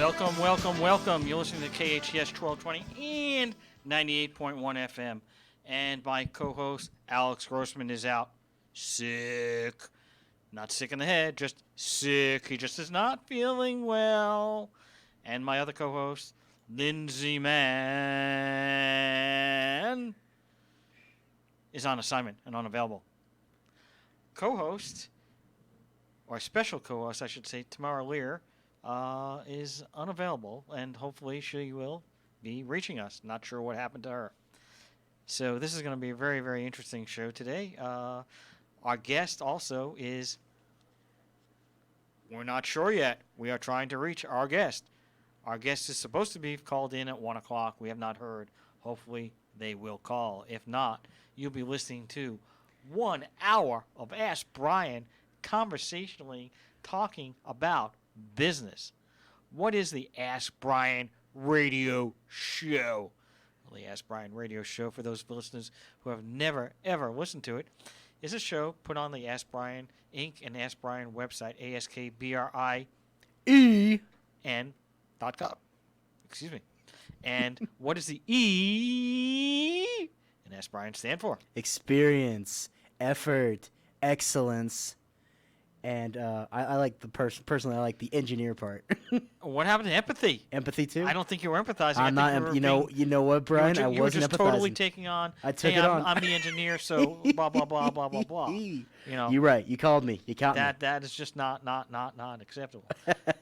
Welcome, welcome, welcome. You're listening to KHTS 1220 and 98.1 FM. And my co-host, Alex Grossman, is out sick. Not sick in the head, just sick. He just is not feeling well. And my other co-host, Lindsay Mann, is on assignment and unavailable. Co-host, or special co-host, I should say, Tamara Lear, is unavailable, and hopefully she will be reaching us. Not sure what happened to her. So this is going to be a very, very interesting show today. Our guest also is, we're not sure yet. We are trying to reach our guest. Our guest is supposed to be called in at 1 o'clock. We have not heard. Hopefully they will call. If not, you'll be listening to 1 hour of Ask Brien conversationally talking about business. What is the Ask Brien radio show? Well, the Ask Brien radio show, for those listeners who have never, ever listened to it, is a show put on the Ask Brien Inc. and Ask Brien website, AskBrien.com. Excuse me. And what does the E in Ask Brien stand for? Experience, effort, excellence. And I like the personally. I like the engineer part. What happened to empathy? Empathy too. I don't think you were empathizing. I'm not. You know what, Brian? I wasn't empathizing. You were just totally taking on. I took it on. I'm the engineer, so blah blah blah blah blah blah. You know. You're right. You called me. You caught me. That is just not acceptable.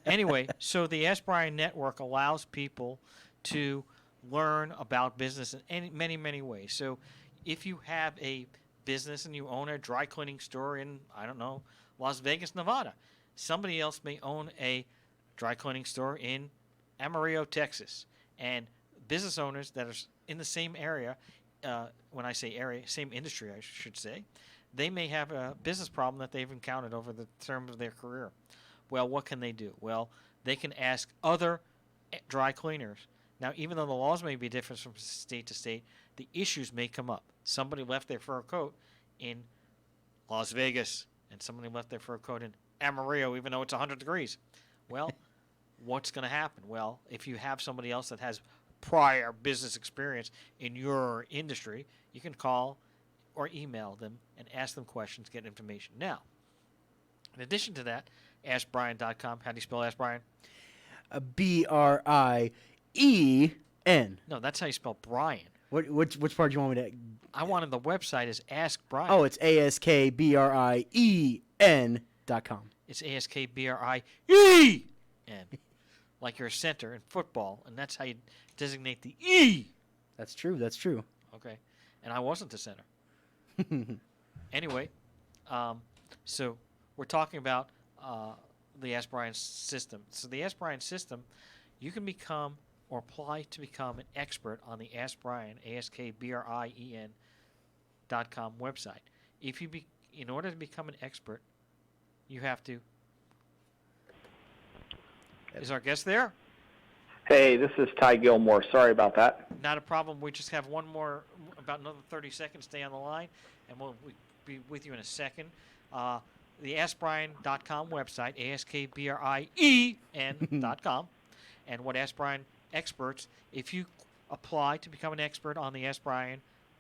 Anyway, so the Ask Brien Network allows people to learn about business in many ways. So, if you have a business and you own a dry cleaning store in, I don't know, Las Vegas, Nevada. Somebody else may own a dry cleaning store in Amarillo, Texas. And business owners that are in the same area, when I say area, same industry, I should say, they may have a business problem that they've encountered over the term of their career. Well, what can they do? Well, they can ask other dry cleaners. Now, even though the laws may be different from state to state, the issues may come up. Somebody left their fur coat in Las Vegas, and somebody left their fur coat in Amarillo, even though it's 100 degrees. Well, what's going to happen? Well, if you have somebody else that has prior business experience in your industry, you can call or email them and ask them questions, get information. Now, in addition to that, AskBrien.com. How do you spell Ask Brien? Brien. No, that's how you spell Brien. Which part do you want me to? I wanted the website is Ask Brien. Oh, it's AskBrien.com. It's AskBrien. Like you're a center in football, and that's how you designate the E. That's true. Okay. And I wasn't the center. Anyway, so we're talking about the Ask Brien system. So the Ask Brien system, you can become or apply to become an expert on the Ask Brien, AskBrien.com website. In order to become an expert, you have to. Is our guest there? Hey, this is Ty Gilmore. Sorry about that. Not a problem. We just have one more, about another 30 seconds. Stay on the line, and we'll be with you in a second. The AskBrien.com website, AskBrien.com, and what Ask Brien experts, if you apply to become an expert on the Ask Brien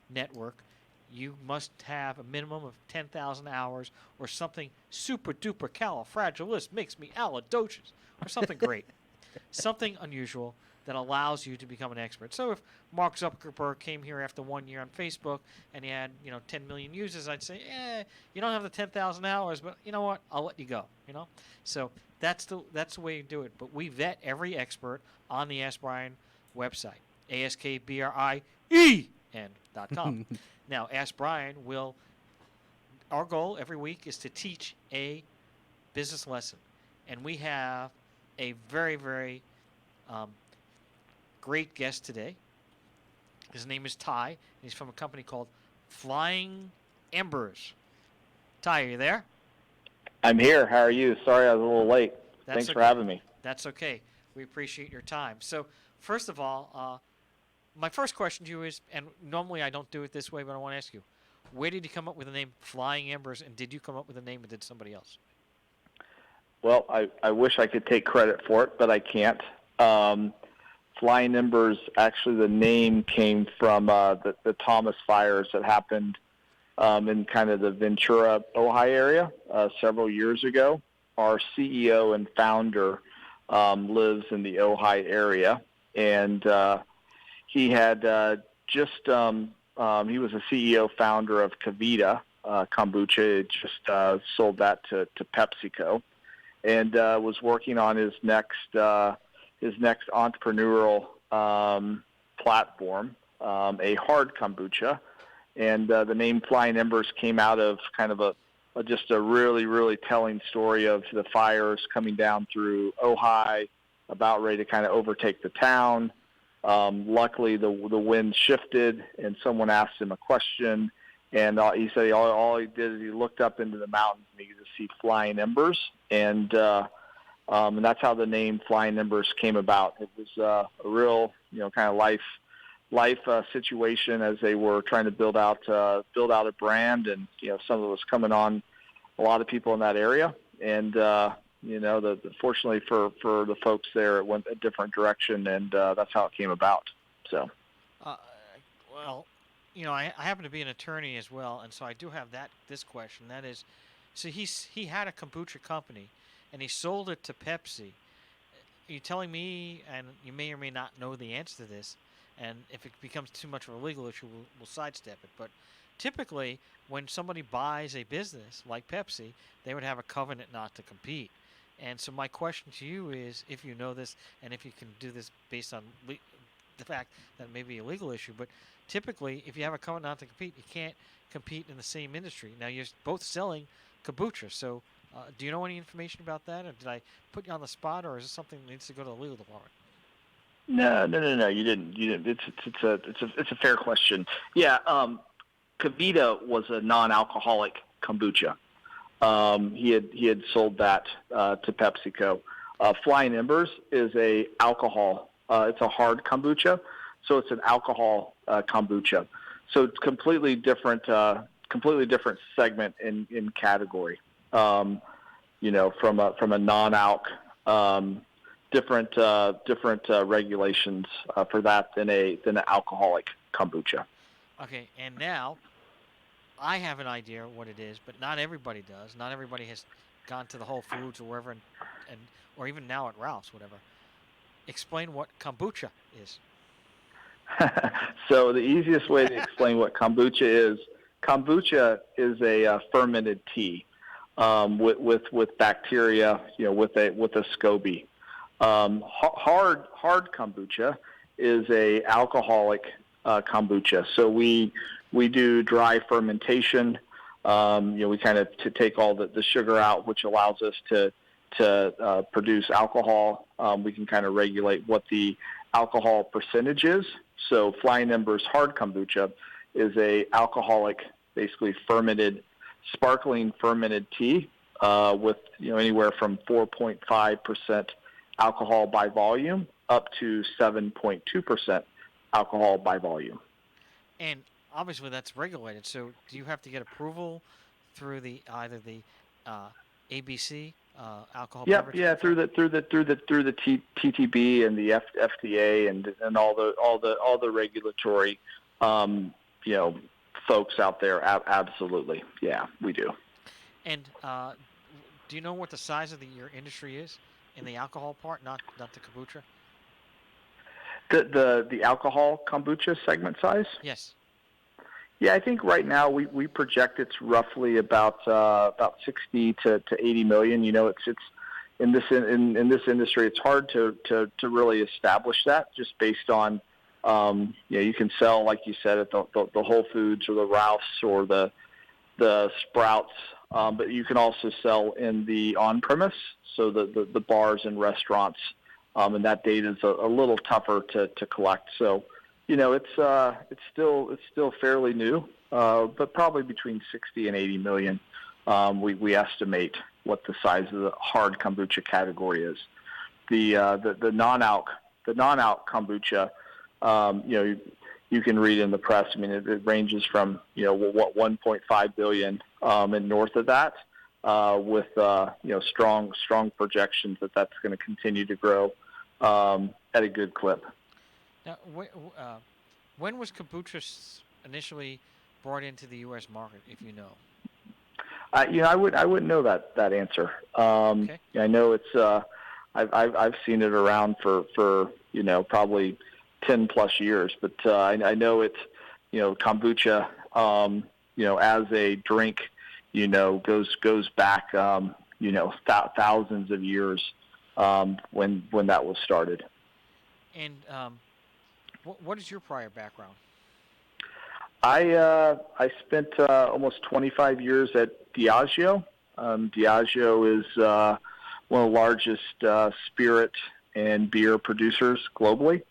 network, you must have a minimum of 10,000 hours or something super duper califragilist makes me alidocious or something great. Something unusual that allows you to become an expert. So if Mark Zuckerberg came here after 1 year on Facebook and he had 10 million users, I'd say, you don't have the 10,000 hours, but you know what? I'll let you go. So that's the way you do it. But we vet every expert on the Ask Brien website, AskBrien.com. Now, Ask Brien our goal every week is to teach a business lesson. And we have a very, very great guest today. His name is Ty, and he's from a company called Flying Embers. Ty, are you there? I'm here. How are you? Sorry I was a little late. Thanks for having me. That's okay. We appreciate your time. So, first of all, my first question to you is, and normally I don't do it this way, but I want to ask you, where did you come up with the name Flying Embers, and did you come up with the name, or did somebody else? Well, I wish I could take credit for it, but I can't. Flying Embers, actually the name came from the Thomas fires that happened in kind of the Ventura, Ohio area several years ago. Our CEO and founder lives in the Ohio area, and he had he was a CEO founder of Kavita kombucha. Just sold that to PepsiCo, and was working on his next entrepreneurial platform, a hard kombucha. And the name Flying Embers came out of kind of just a really, really telling story of the fires coming down through Ohio, about ready to kind of overtake the town. Luckily, the wind shifted, and someone asked him a question, and he said all he did is he looked up into the mountains and he could see flying embers, and that's how the name Flying Embers came about. It was a real, kind of life situation as they were trying to build out a brand, and some of it was coming on a lot of people in that area, and fortunately for the folks there, it went a different direction, and that's how it came about. So, well, I happen to be an attorney as well, and so I do have this question. That is, so he had a kombucha company, and he sold it to Pepsi. Are you telling me, and you may or may not know the answer to this, and if it becomes too much of a legal issue, we'll sidestep it. But typically, when somebody buys a business like Pepsi, they would have a covenant not to compete. And so my question to you is, if you know this, and if you can do this based on the fact that it may be a legal issue, but typically, if you have a covenant not to compete, you can't compete in the same industry. Now, you're both selling kombucha, so do you know any information about that, or did I put you on the spot, or is this something that needs to go to the legal department? No. You didn't. It's a fair question. Yeah. Kavita was a non-alcoholic kombucha. He had sold that to PepsiCo. Flying Embers is a alcohol. It's a hard kombucha, so it's an alcohol kombucha. So it's completely different segment in category. From a non-alc. Different regulations for that than an alcoholic kombucha. Okay, and now I have an idea what it is, but not everybody does. Not everybody has gone to the Whole Foods or wherever, and or even now at Ralph's, whatever. Explain what kombucha is. So the easiest way to explain what kombucha is a fermented tea with bacteria, with a SCOBY. Hard kombucha is a alcoholic kombucha. So we do dry fermentation. We kind of to take all the sugar out, which allows us to produce alcohol. We can kind of regulate what the alcohol percentage is. So Flying Embers hard kombucha is a alcoholic, basically sparkling fermented tea with anywhere from 4.5% alcohol by volume up to 7.2% alcohol by volume. And obviously that's regulated. So do you have to get approval through either the ABC alcohol? Yep, yeah, through the TTB and the FDA and all the regulatory folks out there. Absolutely, yeah, we do. And do you know what the size of your industry is in the alcohol part, not the kombucha? The alcohol kombucha segment size? Yes. Yeah, I think right now we project it's roughly about 60 to 80 million. It's in this industry, it's hard to really establish that just based on you can sell, like you said, at the Whole Foods or the Ralph's or the Sprouts, but you can also sell in the on-premise, so the bars and restaurants, and that data is a little tougher to collect. So, it's still fairly new, but probably between 60 and 80 million. We estimate what the size of the hard kombucha category is. The non-alc kombucha, you can read in the press. I mean, it ranges from 1.5 billion and north of that, with strong projections that's going to continue to grow at a good clip. Now, when was kombucha initially brought into the U.S. market, if you know? I wouldn't know that answer. Okay. I know it's I've seen it around for probably 10 plus years, but I know it's kombucha as a drink goes back thousands of years when that was started. And what is your prior background? I spent almost 25 years at Diageo. Diageo is one of the largest spirit and beer producers globally,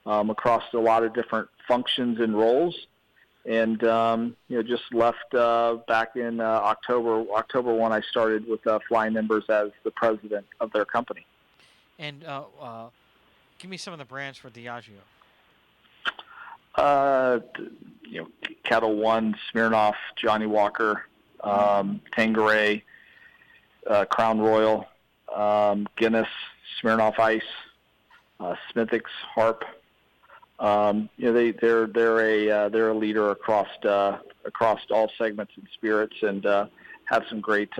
across a lot of different functions and roles. And just left back in October 1. I started with Flying Embers as the president of their company. And give me some of the brands for Diageo. Kettle One, Smirnoff, Johnny Walker, Tanqueray, Crown Royal, Guinness, Smirnoff Ice, Smithwick's, Harp. They're a leader across all segments in spirits, and have some great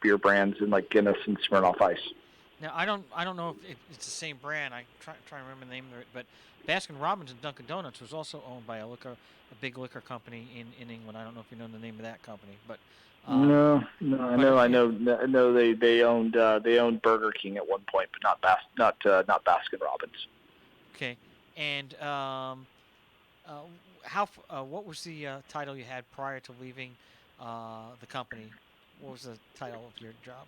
beer brands in like Guinness and Smirnoff Ice. Now I don't know if it's the same brand. I try to remember the name of it, but Baskin Robbins and Dunkin' Donuts was also owned by a big liquor company in England. I don't know if you know the name of that company, but no, I know they owned Burger King at one point, but not Baskin Robbins. Okay, and what was the title you had prior to leaving the company? What was the title of your job?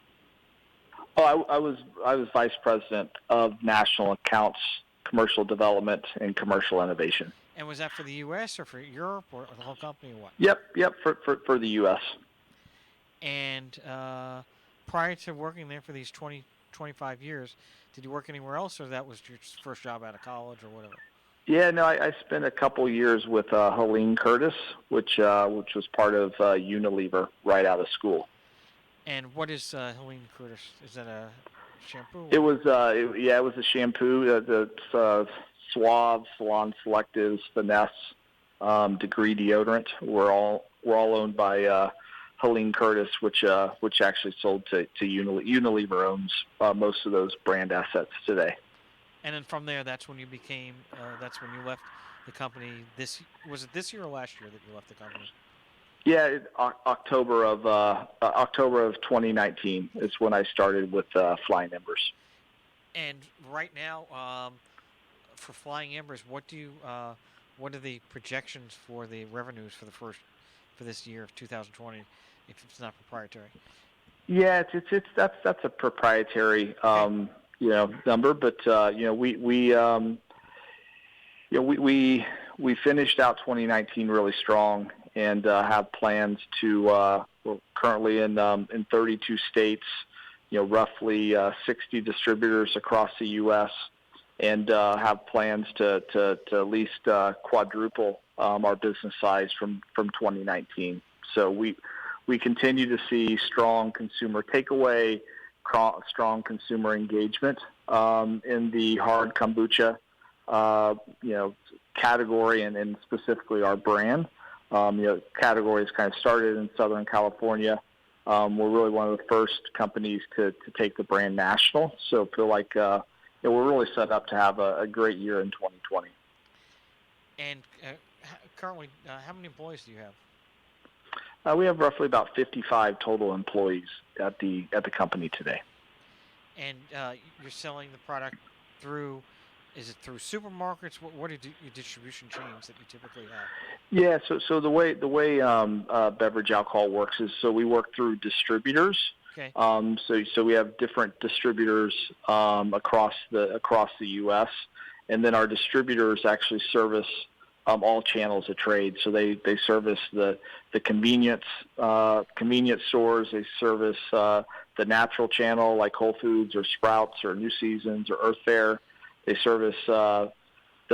Oh, I was vice president of national accounts, commercial development, and commercial innovation. And was that for the U.S. or for Europe or the whole company or what? Yep, for the U.S. And prior to working there for these 25 years, did you work anywhere else, or that was your first job out of college or whatever? Yeah, no, I spent a couple years with Helene Curtis, which was part of Unilever right out of school. And what is Helene Curtis? Is that a shampoo? It was it was a shampoo. The Suave, Salon Selectives, Finesse, Degree deodorant were all owned by Helene Curtis, which actually sold to Unilever owns most of those brand assets today. And then from there, that's when you became. That's when you left the company. Was it this year or last year that you left the company? Yeah, October of 2019 is when I started with Flying Embers. And right now, for Flying Embers, what are the projections for the revenues for this year of 2020, if it's not proprietary? Yeah, that's a proprietary number, but we finished out 2019 really strong, and have plans to we're currently in 32 states, roughly 60 distributors across the U.S., and have plans to at least quadruple our business size from 2019. So we continue to see strong consumer takeaway, strong consumer engagement in the hard kombucha category, and specifically our brand. Category has kind of started in Southern California. We're really one of the first companies to take the brand national. So I feel like we're really set up to have a great year in 2020. And currently, how many employees do you have? We have roughly about 55 total employees at the company today. And you're selling the product through. Is it through supermarkets? What are your distribution chains that you typically have? Yeah, so the way beverage alcohol works is, so we work through distributors. Okay. So we have different distributors across the U.S., and then our distributors actually service all channels of trade. So they service the convenience stores. They service the natural channel like Whole Foods or Sprouts or New Seasons or Earth Fare. They service the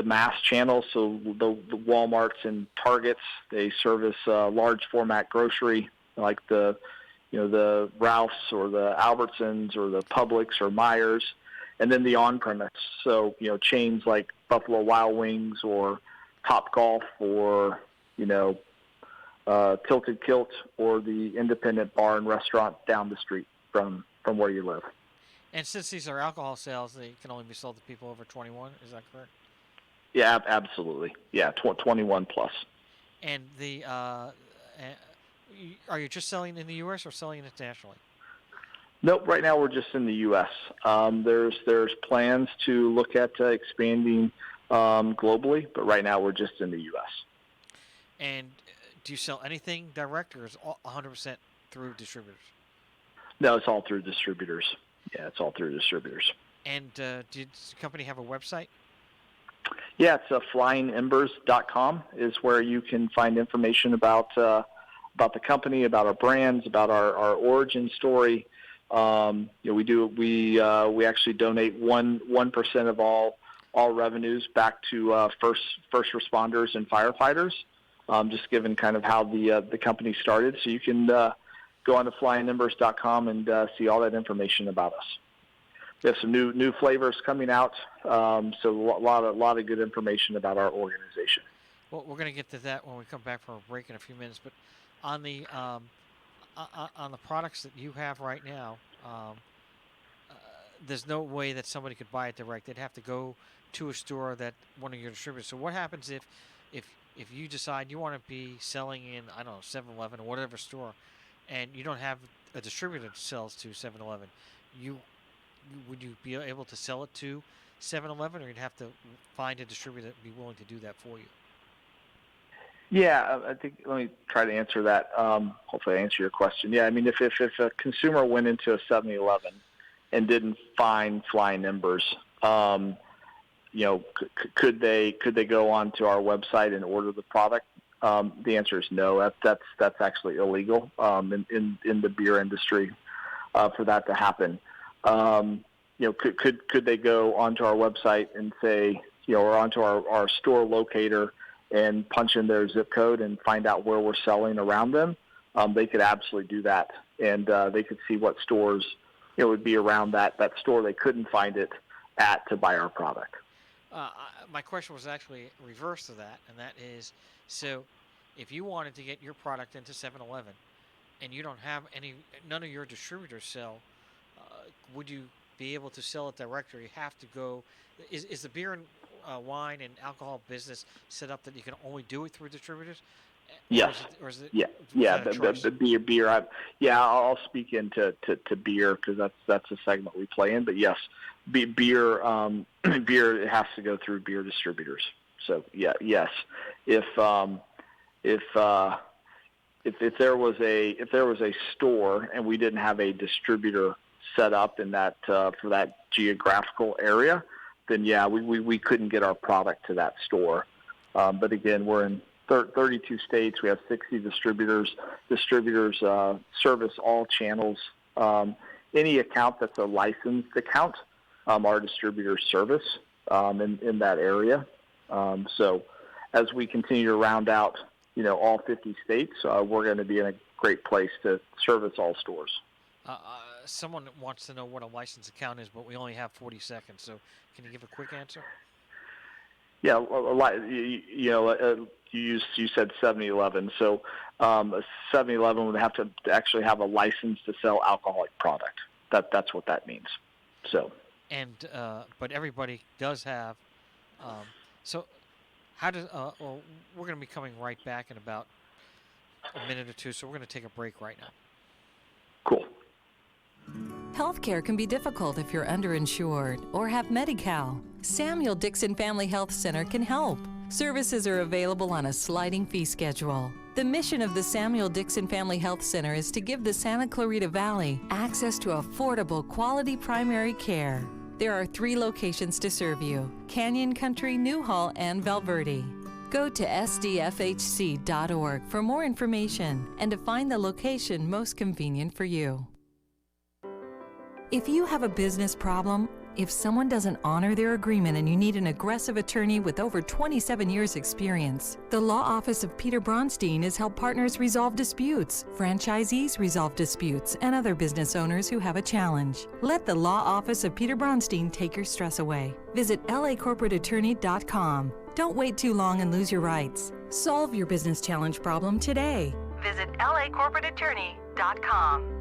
mass channel, so the Walmarts and Targets. They service large format grocery like the Ralphs or the Albertsons or the Publix or Myers. and then the on-premise. So, chains like Buffalo Wild Wings or Top Golf or, Tilted Kilt or the independent bar and restaurant down the street from where you live. And since these are alcohol sales, they can only be sold to people over 21. Is that correct? Yeah, absolutely. Yeah, 21 plus. And are you just selling in the U.S. or selling internationally? Nope. Right now we're just in the U.S. There's plans to look at expanding globally, but right now we're just in the U.S. And do you sell anything direct, or is it 100% through distributors? No, it's all through distributors. Yeah, it's all through distributors. And does the company have a website? Yeah, it's flyingembers.com is where you can find information about the company, about our brands, about our origin story. We actually donate 1% of all revenues back to first responders and firefighters. Just given kind of how the company started, so you can go on to flyingembers.com and see all that information about us. We have some new flavors coming out, so a lot of good information about our organization. Well, we're going to get to that when we come back from a break in a few minutes. But on the products that you have right now, there's no way that somebody could buy it direct. They'd have to go to a store that one of your distributors. So what happens if you decide you want to be selling in, I don't know, 7-Eleven or whatever store, and you don't have a distributor that sells to 7-Eleven, would you be able to sell it to 7-Eleven, or you'd have to find a distributor that would be willing to do that for you? Yeah, I think, let me try to answer that. Hopefully I answer your question. Yeah, I mean, if a consumer went into a 7-Eleven and didn't find Flying Embers, could they go onto our website and order the product? The answer is no. That's actually illegal in the beer industry for that to happen. Could they go onto our website and say, or onto our store locator and punch in their zip code and find out where we're selling around them? They could absolutely do that, and they could see what stores would be around that store they couldn't find it at to buy our product. My question was actually reverse to that, and that is, so if you wanted to get your product into 7-Eleven and you don't have none of your distributors sell, would you be able to sell it direct, or you have to go? Is the beer and wine and alcohol business set up that you can only do it through distributors? Yes. Or is it The beer. I'll speak into beer because that's a segment we play in. But yes, beer it has to go through beer distributors. So yes, if there was a store and we didn't have a distributor set up in that for that geographical area, then yeah, we couldn't get our product to that store. But again, we're in 32 states. We have 60 distributors. Distributors service all channels. Any account that's a licensed account, our distributors service in that area. So as we continue to round out, all 50 states, we're going to be in a great place to service all stores. Someone wants to know what a licensed account is, but we only have 40 seconds. So can you give a quick answer? Yeah, you said 7-Eleven. So a 7-Eleven would have to actually have a license to sell alcoholic product. That's what that means. So. And but everybody does have. So how does? Well, we're going to be coming right back in about a minute or two. So we're going to take a break right now. Cool. Healthcare can be difficult if you're underinsured or have Medi-Cal. Samuel Dixon Family Health Center can help. Services are available on a sliding fee schedule. The mission of the Samuel Dixon Family Health Center is to give the Santa Clarita Valley access to affordable, quality primary care. There are 3 locations to serve you: Canyon Country, Newhall, and Valverde. Go to sdfhc.org for more information and to find the location most convenient for you. If you have a business problem, If someone doesn't honor their agreement and you need an aggressive attorney with over 27 years experience, the Law Office of Peter Bronstein has helped partners resolve disputes, franchisees resolve disputes, and other business owners who have a challenge. Let the Law Office of Peter Bronstein take your stress away. Visit lacorporateattorney.com. Don't wait too long and lose your rights. Solve your business challenge problem today. Visit lacorporateattorney.com.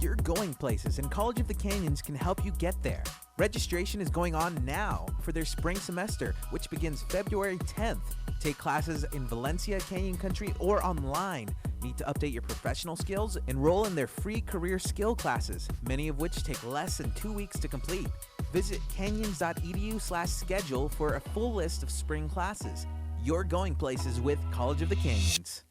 You're going places, and College of the Canyons can help you get there. Registration is going on now for their spring semester, which begins February 10th. Take classes in Valencia, Canyon Country, or online. Need to update your professional skills? Enroll in their free career skill classes, many of which take less than 2 weeks to complete. Visit canyons.edu/schedule for a full list of spring classes. You're going places with College of the Canyons.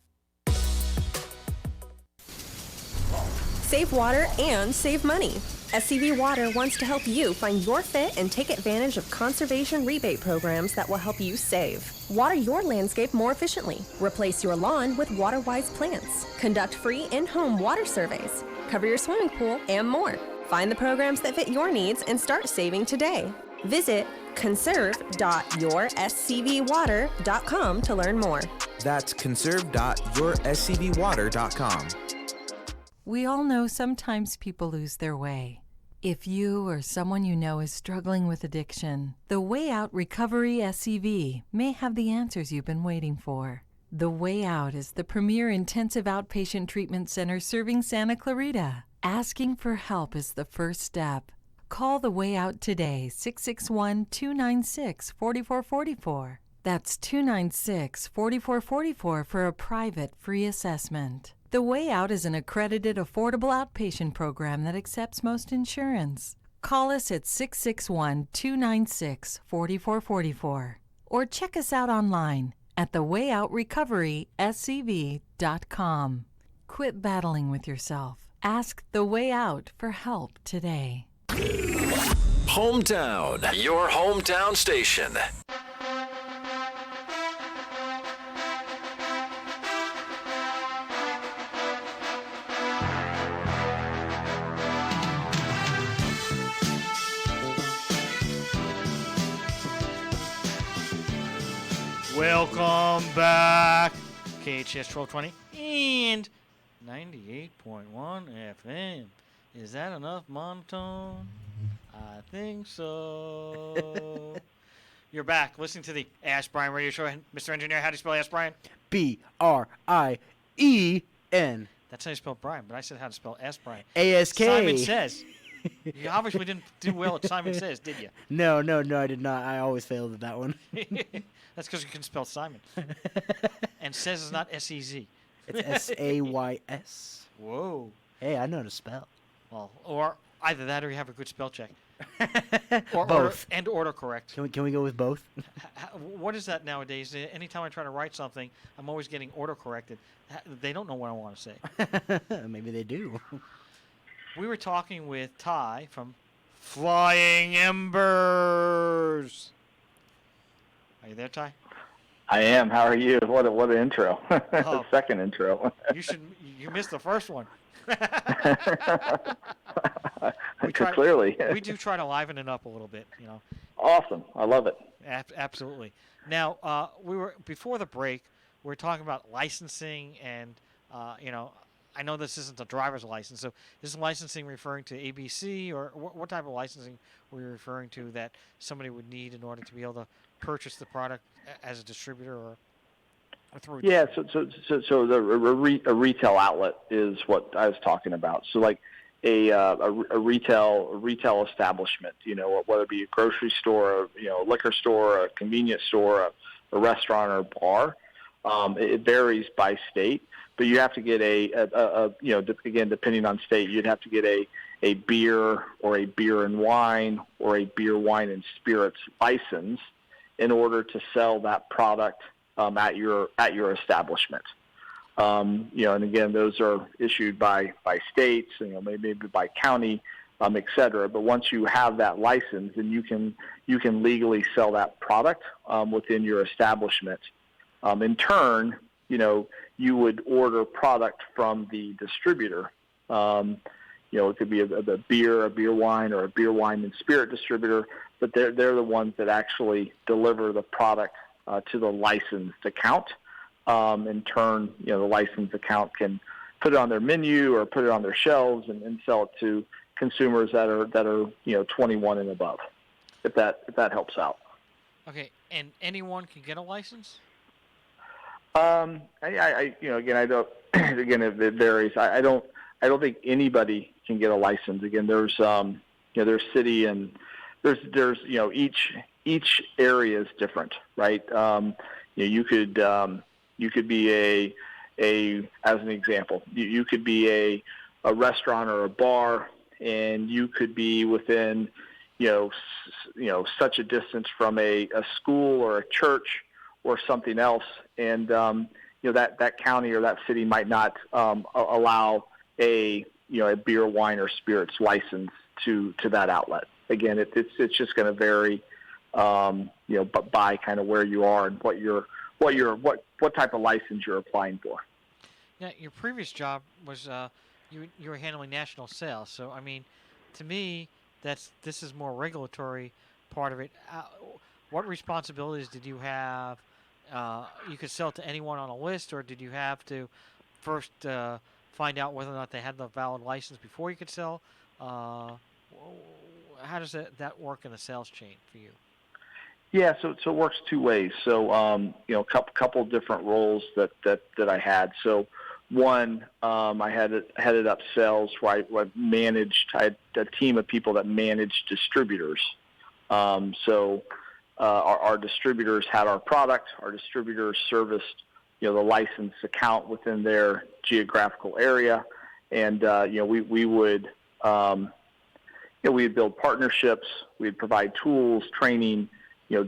Save water and save money. SCV Water wants to help you find your fit and take advantage of conservation rebate programs that will help you save. Water your landscape more efficiently. Replace your lawn with water-wise plants. Conduct free in-home water surveys. Cover your swimming pool and more. Find the programs that fit your needs and start saving today. Visit conserve.yourscvwater.com to learn more. That's conserve.yourscvwater.com. We all know sometimes people lose their way. If you or someone you know is struggling with addiction, the Way Out Recovery SCV may have the answers you've been waiting for. The Way Out is the premier intensive outpatient treatment center serving Santa Clarita. Asking for help is the first step. Call The Way Out today, 661-296-4444. That's 296-4444 for a private free assessment. The Way Out is an accredited, affordable outpatient program that accepts most insurance. Call us at 661-296-4444 or check us out online at thewayoutrrecoveryscv.com. Quit battling with yourself. Ask The Way Out for help today. Hometown, your hometown station. Welcome back. KHTS 1220 and 98.1 FM. Is that enough monotone? I think so. You're back listening to the Ask Brien radio show. Mr. Engineer, how do you spell Ask Brien? B-R-I-E-N. That's how you spell Brien, but I said how to spell Ask Brien. A-S-K. Simon Says. You obviously didn't do well at Simon Says, did you? No, I did not. I always failed at that one. That's because you couldn't spell Simon. And Says is not S-E-Z. It's S-A-Y-S. Whoa. Hey, I know how to spell. Well, or either that or you have a good spell check. Or Both. Order correct. Can we go with both? What is that nowadays? Anytime I try to write something, I'm always getting order corrected. They don't know what I want to say. Maybe they do. We were talking with Ty from Flying Embers. Are you there, Ty? I am. How are you? What an intro. Oh. Second intro. You missed the first one. Clearly. We do try to liven it up a little bit, you know. Awesome. I love it. Absolutely. Now, we were before the break. We were talking about licensing, and I know this isn't a driver's license. So, is licensing referring to ABC, or what type of licensing were you referring to that somebody would need in order to be able to purchase the product as a distributor or through? Yeah. So a retail outlet is what I was talking about. So like a retail establishment, whether it be a grocery store, a liquor store, a convenience store, a restaurant or a bar. It varies by state, but you have to get again, depending on state, you'd have to get a beer or a beer and wine or a beer, wine, and spirits license in order to sell that product at your establishment. And again, those are issued by states, maybe by county, et cetera. But once you have that license, then you can legally sell that product within your establishment. In turn, you would order product from the distributor, it could be a beer, wine, or a beer, wine, and spirit distributor, but they're the ones that actually deliver the product to the licensed account. In turn, the licensed account can put it on their menu or put it on their shelves and sell it to consumers that are 21 and above. If that helps out. Okay, and anyone can get a license? Again, I don't. Again, it varies. I don't think anybody can get a license. Again, there's there's city and there's each area is different, right? You could be a as an example, you could be a restaurant or a bar, and you could be within such a distance from a school or a church or something else, and that county or that city might not allow a beer, wine, or spirits license to that outlet. Again, it's just going to vary, but by kind of where you are and what type of license you're applying for. Yeah, your previous job was you were handling national sales. So I mean, to me, this is more regulatory part of it. What responsibilities did you have? You could sell to anyone on a list, or did you have to first find out whether or not they had the valid license before you could sell? How does that work in the sales chain for you? Yeah, so it works two ways. So a couple different roles that I had. So one, I headed up sales where I had a team of people that managed distributors. So our distributors had our product. Our distributors serviced the licensed account within their geographical area, and we would we'd build partnerships. We'd provide tools, training,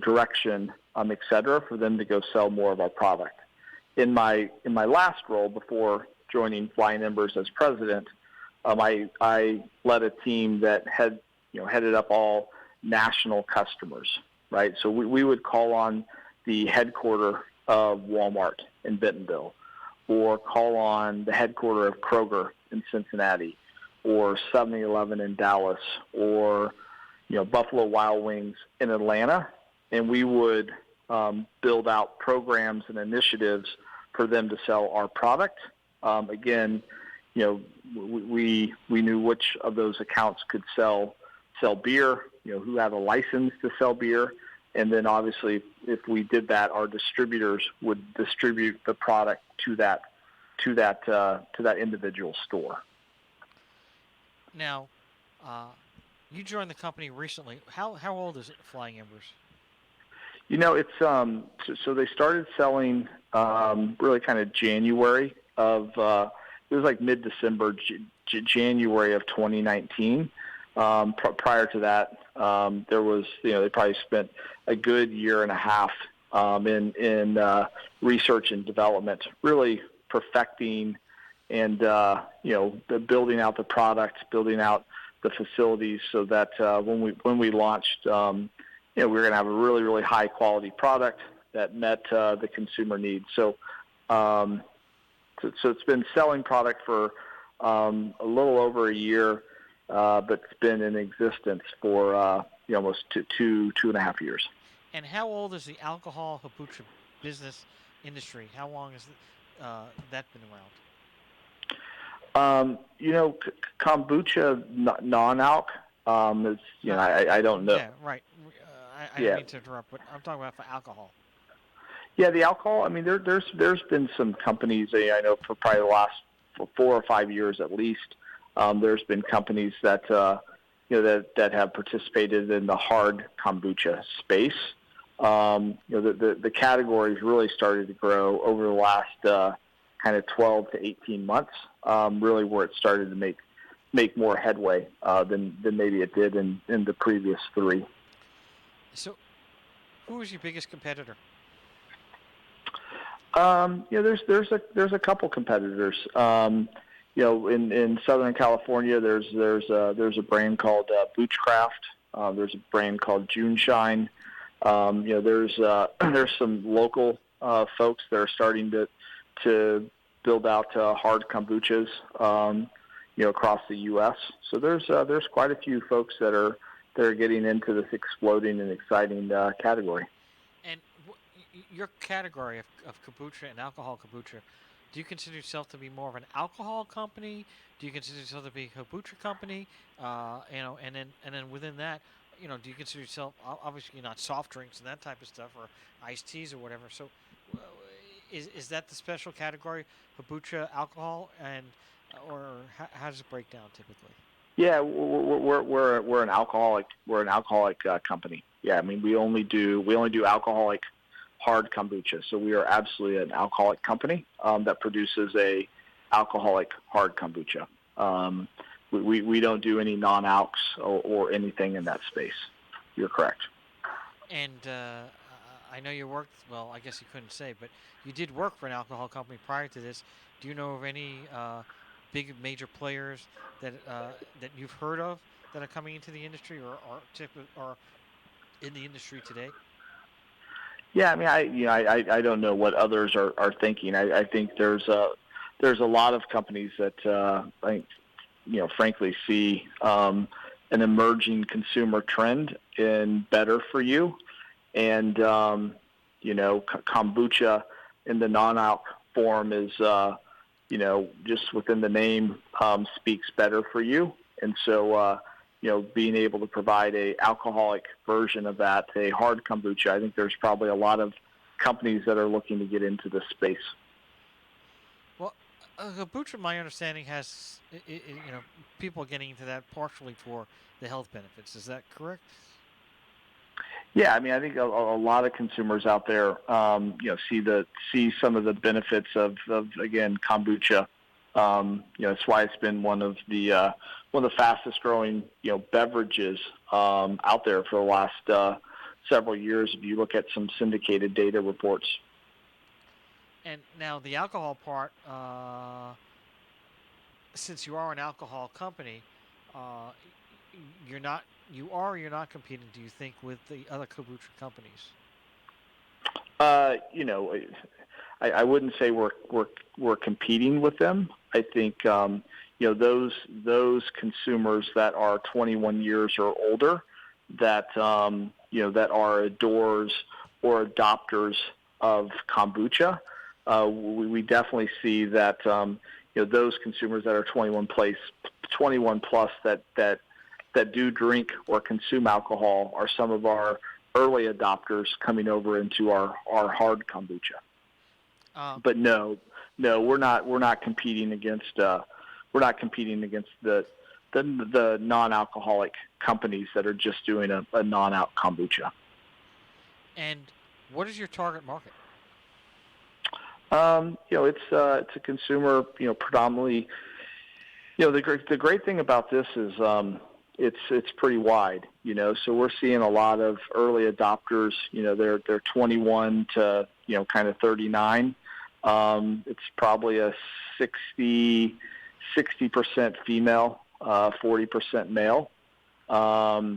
direction, et cetera, for them to go sell more of our product. In my last role before joining Flying Embers as president, I led a team that headed up all national customers, right? So we would call on the headquarter of Walmart in Bentonville, or call on the headquarter of Kroger in Cincinnati, or 7-Eleven in Dallas, or Buffalo Wild Wings in Atlanta, and we would build out programs and initiatives for them to sell our product. Again, we knew which of those accounts could sell beer, who had a license to sell beer, and then obviously if we did that, our distributors would distribute the product to that individual store. Now, you joined the company recently. How old is it, Flying Embers? It's so they started selling really kind of January of it was like mid-December, January of 2019. Prior to that, there was they probably spent a good year and a half in research and development, really perfecting and building out the product, building out the facilities, so that when we launched, we were going to have a really, really high quality product that met the consumer needs. So it's been selling product for a little over a year, but it's been in existence for almost two and a half years. And how old is the alcohol kombucha business industry? How long has that been around? Kombucha non-alc is, I don't know. Yeah, right. I didn't mean to interrupt, but I'm talking about for alcohol. Yeah, the alcohol. I mean, there's been some companies. I know for probably the last 4 or 5 years at least. There's been companies that that have participated in the hard kombucha space. The categories really started to grow over the last kind of 12 to 18 months. Really, where it started to make more headway than maybe it did in the previous 3. So, who is your biggest competitor? There's a couple competitors. In Southern California, there's a brand called Boochcraft. There's a brand called Juneshine. There's some local folks that are starting to build out hard kombuchas. across the U.S. So there's quite a few folks that are getting into this exploding and exciting category. And your category of kombucha and alcohol kombucha, do you consider yourself to be more of an alcohol company? Do you consider yourself to be a kombucha company? And then within that, do you consider yourself, obviously not soft drinks and that type of stuff, or iced teas or whatever? So, is that the special category, kombucha, alcohol, and or how does it break down typically? Yeah, we're an alcoholic company. Yeah, I mean we only do alcoholic hard kombucha. So we are absolutely an alcoholic company that produces a alcoholic hard kombucha. We don't do any non-alcs or anything in that space. You're correct. And I know you worked, well, I guess you couldn't say, but you did work for an alcohol company prior to this. Do you know of any big major players that you've heard of that are coming into the industry or in the industry today? Yeah, I mean, I don't know what others are thinking. I think there's a lot of companies that I think, frankly, see an emerging consumer trend in better for you, and kombucha in the non-alc form is just within the name speaks better for you, and so. Being able to provide a alcoholic version of that, a hard kombucha, I think there's probably a lot of companies that are looking to get into this space. Well, kombucha, my understanding, has people getting into that partially for the health benefits. Is that correct? Yeah, I mean, I think a lot of consumers out there, see some of the benefits of again kombucha. That's why it's been one of the fastest growing beverages out there for the last several years. If you look at some syndicated data reports. And now the alcohol part, since you are an alcohol company, you're not competing, do you think, with the other kombucha companies? I wouldn't say we're competing with them. I think those consumers that are 21 years or older that that are adorers or adopters of kombucha, we definitely see that those consumers that are 21 plus that do drink or consume alcohol are some of our early adopters coming over into our hard kombucha. But no, we're not competing against the non-alcoholic companies that are just doing a non-alc kombucha. And what is your target market? It's a consumer, predominantly. The great thing about this is it's pretty wide. So we're seeing a lot of early adopters. They're 21 to kind of 39. It's probably a 60% female, 40% male. But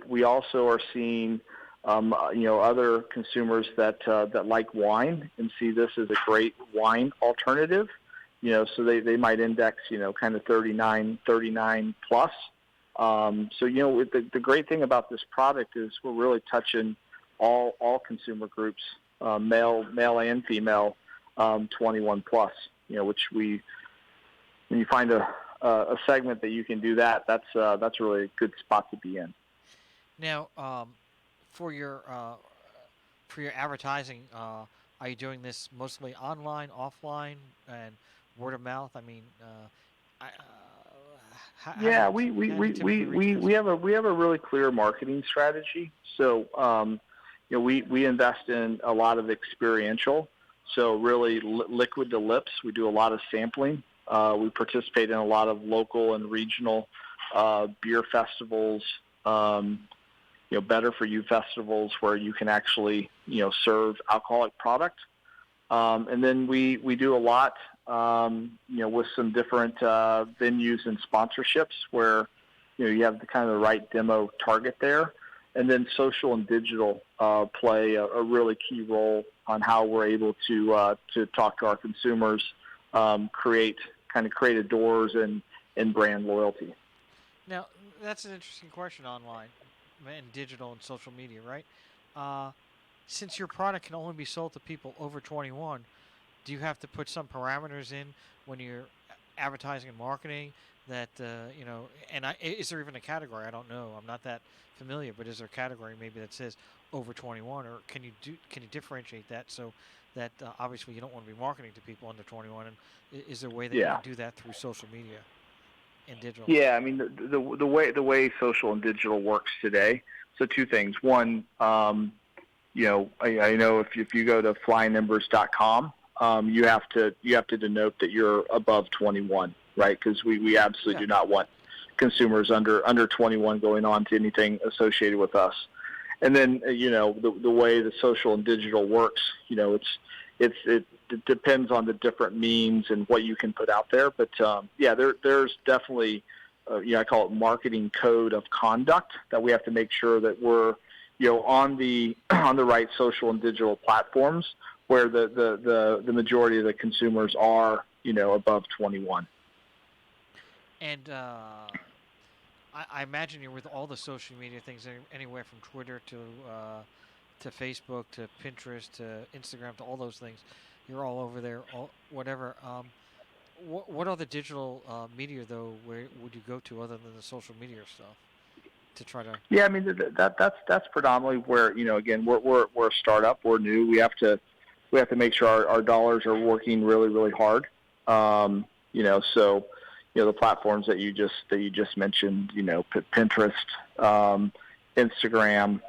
we also are seeing, other consumers that like wine and see this as a great wine alternative. So they might index, kind of 39 plus. So, the great thing about this product is we're really touching all consumer groups, male and female, 21 plus, which when you find a segment that you can do that, that's really a good spot to be in. Now, for your advertising, are you doing this mostly online, offline, and word of mouth? I mean, we have a really clear marketing strategy. So we invest in a lot of experiential. So really liquid to lips. We do a lot of sampling. We participate in a lot of local and regional beer festivals. Better for you festivals where you can actually serve alcoholic product. And then we do a lot with some different venues and sponsorships where you have the kind of the right demo target there. And then social and digital play a really key role on how we're able to talk to our consumers, create kind of create doors and brand loyalty. Now, that's an interesting question online and digital and social media, right? Since your product can only be sold to people over 21, do you have to put some parameters in when you're advertising and marketing that, and is there even a category? I don't know. I'm not that familiar, but is there a category maybe that says over 21, or can you differentiate that so that obviously you don't want to be marketing to people under 21, and is there a way that you can do that through social media and digital? Yeah, I mean the way social and digital works today. So two things. One, I know if you go to flynumbers.com, you have to denote that you're above 21, right? Because we absolutely do not want consumers under 21 going on to anything associated with us. And then the way the social and digital works, it depends on the different means and what you can put out there. But there's definitely I call it marketing code of conduct that we have to make sure that we're on the right social and digital platforms where the majority of the consumers are above 21. And I imagine you're with all the social media things, anywhere from Twitter to Facebook to Pinterest to Instagram to all those things. You're all over there, whatever. What other digital media though? Where would you go to other than the social media stuff to try to? Yeah, I mean that's predominantly where again we're a startup, we're new. We have to make sure our dollars are working really really hard. So the platforms that you just mentioned, Pinterest, Instagram,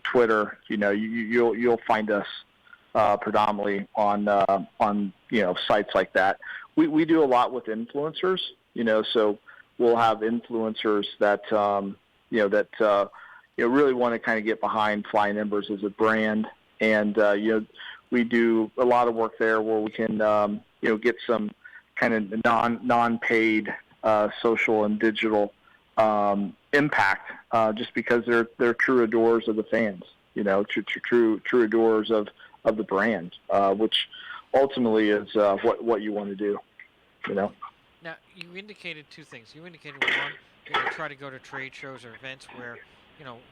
Twitter. You'll find us predominantly on sites like that. We do a lot with influencers. So we'll have influencers that really want to kind of get behind Flying Embers as a brand, and we do a lot of work there where we can get some kind of non-paid social and digital impact, just because they're true adorers of the fans, true adorers of the brand, which ultimately is what you want to do, Now, you indicated two things. You indicated one, that you try to go to trade shows or events where,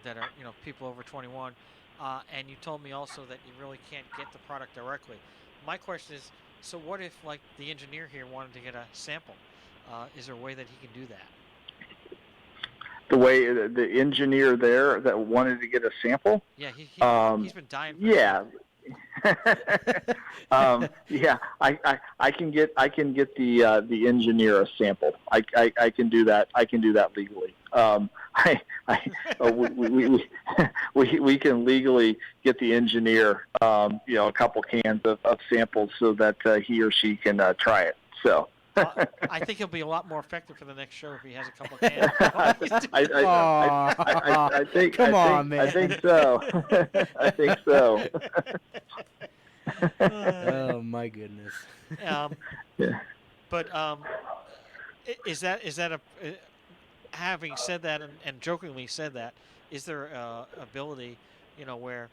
that are, people over 21, and you told me also that you really can't get the product directly. My question is, so what if, like, the engineer here wanted to get a sample? Is there a way that he can do that? The way the engineer there that wanted to get a sample? Yeah, he's been dying for that. I can get the engineer a sample. I can do that. I can do that legally. We can legally get the engineer a couple cans of samples so that he or she can try it. So I think he'll be a lot more effective for the next show if he has a couple cans. I think. Come on, man. man. I think so. I think so. Oh my goodness. But is that a having said that and jokingly said that, is there ability, where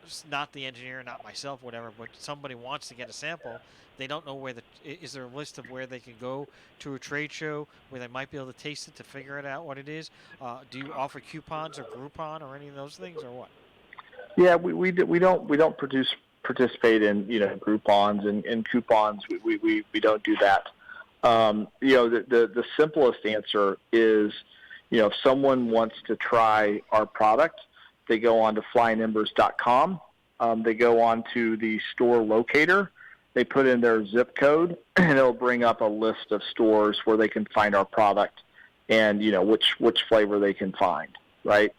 it's not the engineer, not myself, whatever, but somebody wants to get a sample, they don't know is there a list of where they can go to a trade show where they might be able to taste it to figure it out what it is? Do you offer coupons or Groupon or any of those things, or what? Yeah, we don't participate in Groupons and coupons. We don't do that. The simplest answer is, if someone wants to try our product, they go on to flyingembers.com. They go on to the store locator. They put in their zip code, and it'll bring up a list of stores where they can find our product and, which flavor they can find, right?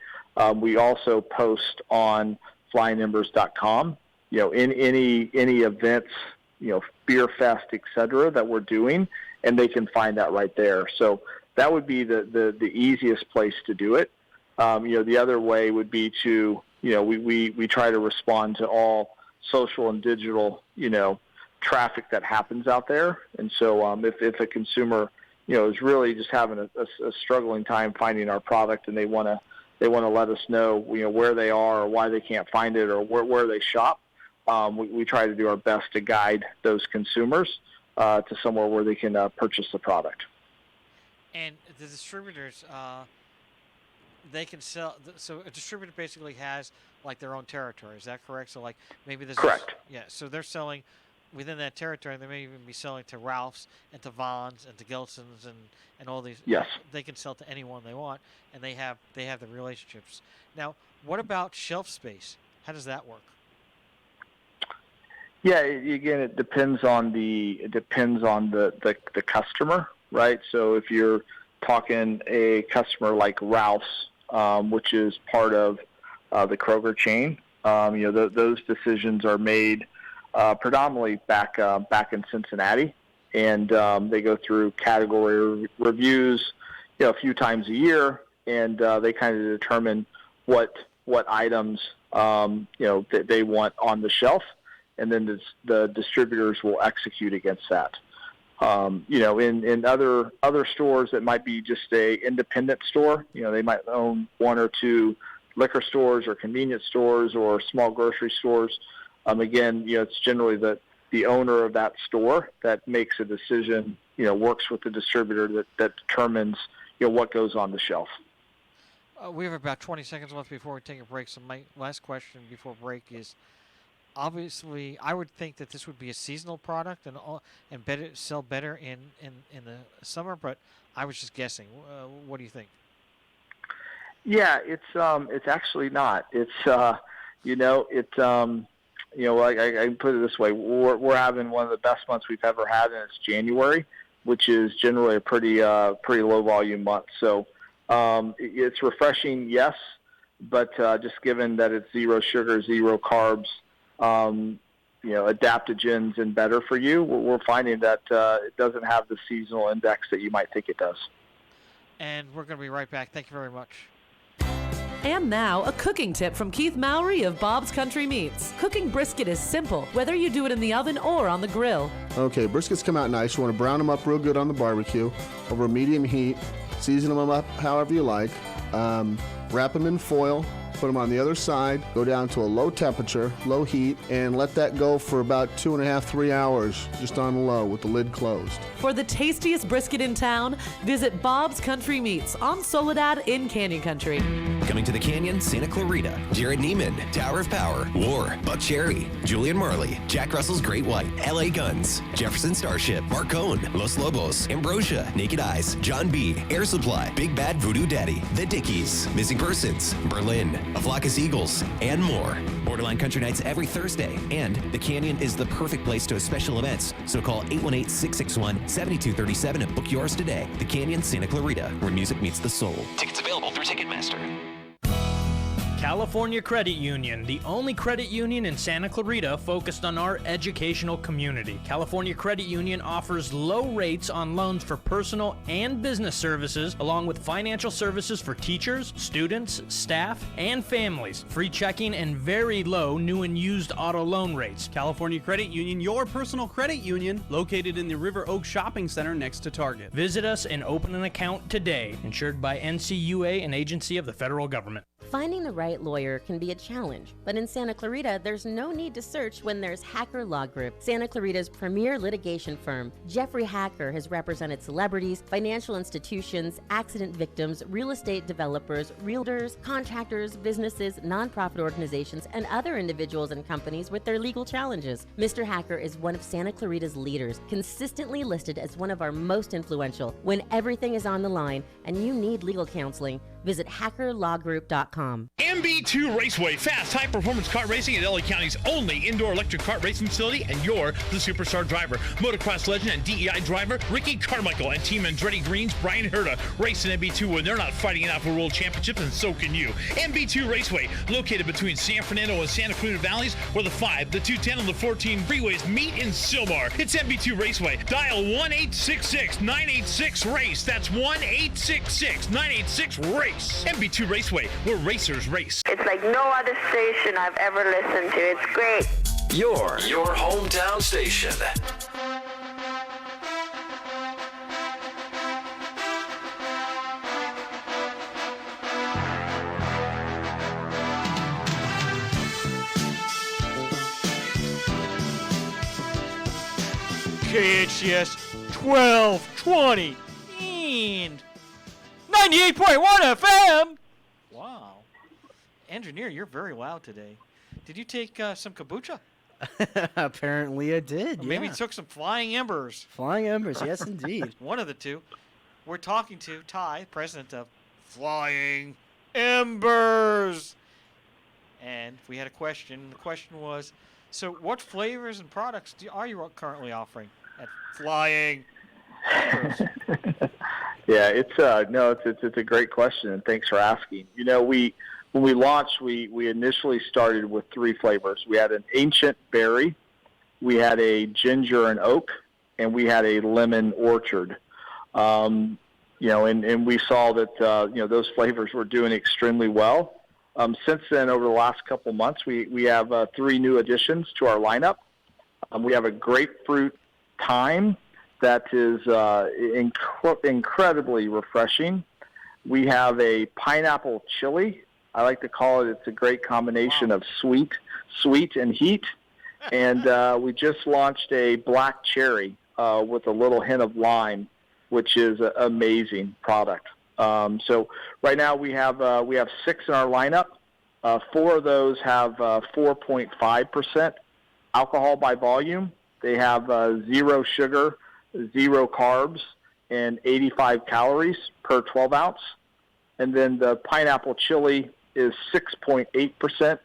We also post on flyingembers.com, in any events, beer fest, et cetera, that we're doing, and they can find that right there. So that would be the easiest place to do it. The other way would be to, we try to respond to all social and digital, traffic that happens out there. And so if a consumer, is really just having a struggling time finding our product, and they want to let us know, where they are or why they can't find it or where they shop, we try to do our best to guide those consumers to somewhere where they can purchase the product. And the distributors, they can sell. So a distributor basically has like their own territory. Is that correct? So like maybe this. Correct. Yeah. So they're selling within that territory. They may even be selling to Ralph's and to Vons and to Gelson's and all these. Yes. They can sell to anyone they want, and they have the relationships. Now, what about shelf space? How does that work? Yeah. Again, it depends on the customer, right? So if you're talking a customer like Ralph's, which is part of the Kroger chain, those decisions are made predominantly back in Cincinnati, and they go through category reviews, a few times a year, and they kind of determine what items that they want on the shelf, and then the distributors will execute against that. In other stores that might be just a independent store, they might own one or two liquor stores or convenience stores or small grocery stores. Again, it's generally the owner of that store that makes a decision, works with the distributor that determines, what goes on the shelf. We have about 20 seconds left before we take a break. So my last question before break is, obviously, I would think that this would be a seasonal product and sell better in the summer, but I was just guessing. What do you think? Yeah, it's actually not. It's I can put it this way: we're having one of the best months we've ever had, and it's January, which is generally a pretty low volume month. So it's refreshing, yes, but just given that it's zero sugar, zero carbs, adaptogens and better for you, we're finding that it doesn't have the seasonal index that you might think it does. And we're going to be right back. Thank you very much. And now, a cooking tip from Keith Mowry of Bob's Country Meats. Cooking brisket is simple, whether you do it in the oven or on the grill. Okay, briskets come out nice. You want to brown them up real good on the barbecue over medium heat. Season them up however you like. Wrap them in foil. Put them on the other side, go down to a low temperature, low heat, and let that go for about 2.5, 3 hours, just on low with the lid closed. For the tastiest brisket in town, visit Bob's Country Meats on Soledad in Canyon Country. Coming to the Canyon, Santa Clarita, Jared Neiman, Tower of Power, War, Buck Cherry, Julian Marley, Jack Russell's Great White, LA Guns, Jefferson Starship, Marcone, Los Lobos, Ambrosia, Naked Eyes, John B., Air Supply, Big Bad Voodoo Daddy, The Dickies, Missing Persons, Berlin, A Flock of Seagulls, and more. Borderline Country Nights every Thursday, and the Canyon is the perfect place to host special events, so call 818-661-7237 and book yours today. The Canyon, Santa Clarita, where music meets the soul. Tickets available through Ticketmaster. California Credit Union, the only credit union in Santa Clarita focused on our educational community. California Credit Union offers low rates on loans for personal and business services, along with financial services for teachers, students, staff, and families. Free checking and very low new and used auto loan rates. California Credit Union, your personal credit union, located in the River Oak Shopping Center next to Target. Visit us and open an account today. Insured by NCUA, an agency of the federal government. Finding the right lawyer can be a challenge, but in Santa Clarita, there's no need to search when there's Hacker Law Group, Santa Clarita's premier litigation firm. Jeffrey Hacker has represented celebrities, financial institutions, accident victims, real estate developers, realtors, contractors, businesses, nonprofit organizations, and other individuals and companies with their legal challenges. Mr. Hacker is one of Santa Clarita's leaders, consistently listed as one of our most influential. When everything is on the line and you need legal counseling, visit hackerlawgroup.com. MB2 Raceway, fast, high-performance kart racing at LA County's only indoor electric kart racing facility, and you're the superstar driver. Motocross legend and DEI driver Ricky Carmichael and Team Andretti Green's Brian Herta race in MB2 when they're not fighting it out for world championships, and so can you. MB2 Raceway, located between San Fernando and Santa Clarita Valleys, where the 5, the 210, and the 14 freeways meet in Sylmar. It's MB2 Raceway. Dial 1-866-986-RACE. That's 1-866-986-RACE. MB2 Raceway, where racers race. It's like no other station I've ever listened to. It's great. Your hometown station. KHTS 1220 and 98.1 FM. Wow. Engineer, you're very loud today. Did you take some kombucha? Apparently I did, Or maybe took some Flying Embers. Flying Embers, yes, indeed. One of the two. We're talking to Ty, president of Flying Embers. And we had a question. The question was, so what flavors and products are you currently offering at Flying Embers? Yeah, it's a great question, and thanks for asking. You know, when we launched, we initially started with 3 flavors. We had an ancient berry, we had a ginger and oak, and we had a lemon orchard. And we saw that those flavors were doing extremely well. Since then, over the last couple months, we have 3 new additions to our lineup. We have a grapefruit thyme that is incredibly refreshing. We have a pineapple chili. I like to call it's a great combination of sweet and heat. And we just launched a black cherry with a little hint of lime, which is an amazing product. So right now we have 6 in our lineup. 4 of those have 4.5% alcohol by volume. They have 0 sugar, 0 carbs, and 85 calories per 12 ounce. And then the pineapple chili is 6.8%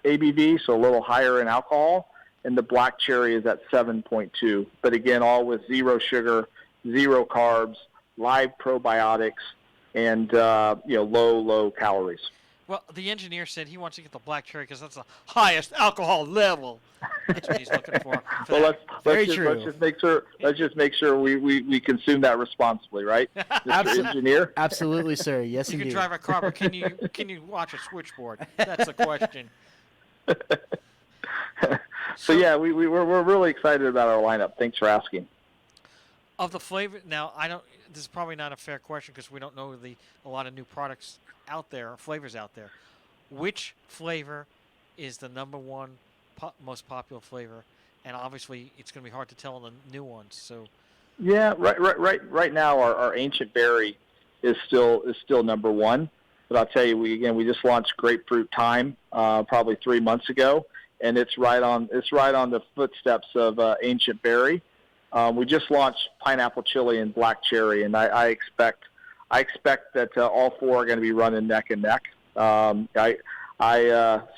ABV, so a little higher in alcohol. And the black cherry is at 7.2. But again, all with 0 sugar, 0 carbs, live probiotics, and low calories. Well, the engineer said he wants to get the black cherry because that's the highest alcohol level. That's what he's looking for. Well, let's just make sure we consume that responsibly, right, Mr. Engineer? Absolutely, sir. Yes, you indeed. can drive a car, but can you watch a switchboard? That's the question. So yeah, we're really excited about our lineup. Thanks for asking. Of the flavor, now this is probably not a fair question because we don't know a lot of new products out there, or flavors out there. Which flavor is the number one most popular flavor? And obviously, it's going to be hard to tell in the new ones. So, yeah, right now, our ancient berry is still number one. But I'll tell you, we just launched grapefruit thyme probably 3 months ago, and it's right on the footsteps of ancient berry. We just launched pineapple chili and black cherry, and I expect that all 4 are going to be running neck and neck. I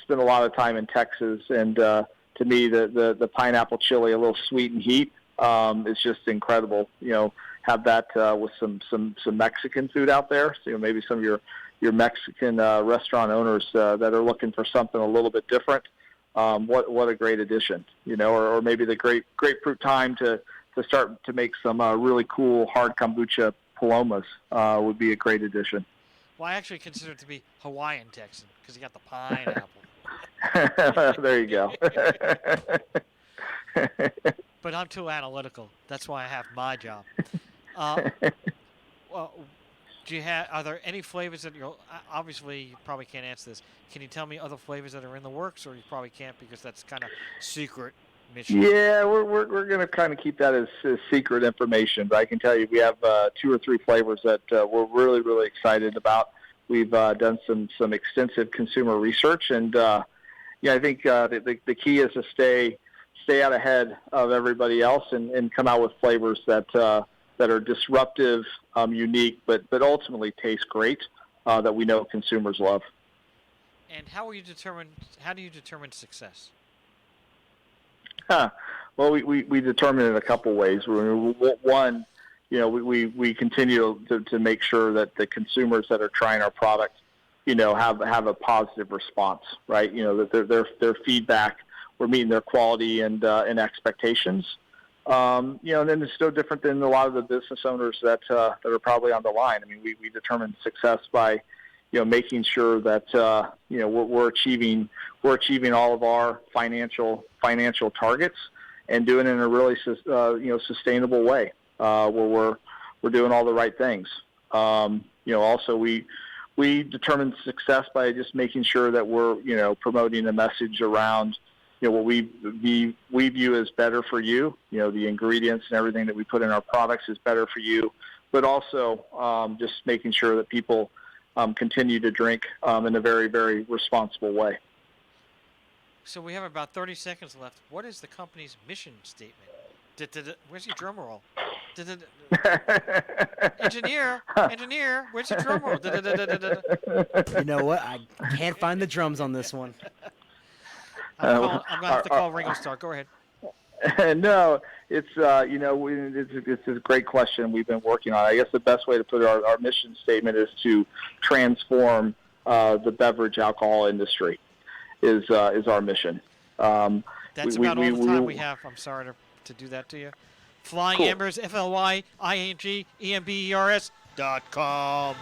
spent a lot of time in Texas, and to me, the pineapple chili, a little sweet and heat, is just incredible. Have that with some Mexican food out there. So maybe some of your Mexican restaurant owners that are looking for something a little bit different. What a great addition, or maybe the grapefruit thyme to start to make some really cool hard kombucha palomas would be a great addition. Well, I actually consider it to be Hawaiian Texan because you got the pineapple. There you go. But I'm too analytical. That's why I have my job. Well, are there any flavors that obviously you probably can't answer this. Can you tell me other flavors that are in the works, or you probably can't because that's kind of secret mission? Yeah, we're going to kind of keep that as secret information, but I can tell you we have 2 or 3 flavors that we're really, really excited about. We've done some extensive consumer research, and I think the key is to stay out ahead of everybody else and come out with flavors that are disruptive, unique, but ultimately taste great, that we know consumers love. And how do you determine success? Well, we determine it in a couple ways. One, we continue to make sure that the consumers that are trying our product, have a positive response, right? That their feedback, we're meeting their quality and expectations. And then it's no different than a lot of the business owners that are probably on the line. I mean, we determine success by, making sure that we're achieving all of our financial targets and doing it in a really sustainable way where we're doing all the right things. Also we determine success by just making sure that we're promoting a message around what we view as better for you. The ingredients and everything that we put in our products is better for you, but also just making sure that people continue to drink in a very, very responsible way. So we have about 30 seconds left. What is the company's mission statement? Where's your drum roll? Engineer, where's your drum roll? You know what? I can't find the drums on this one. I'm going to have to call Ringo Starr. Go ahead. No, it's it's a great question we've been working on. I guess the best way to put our mission statement is to transform the beverage alcohol industry. Is our mission. That's about all the time we have. I'm sorry to do that to you. Flying Cool. Embers, FLYINGEMBERS.com.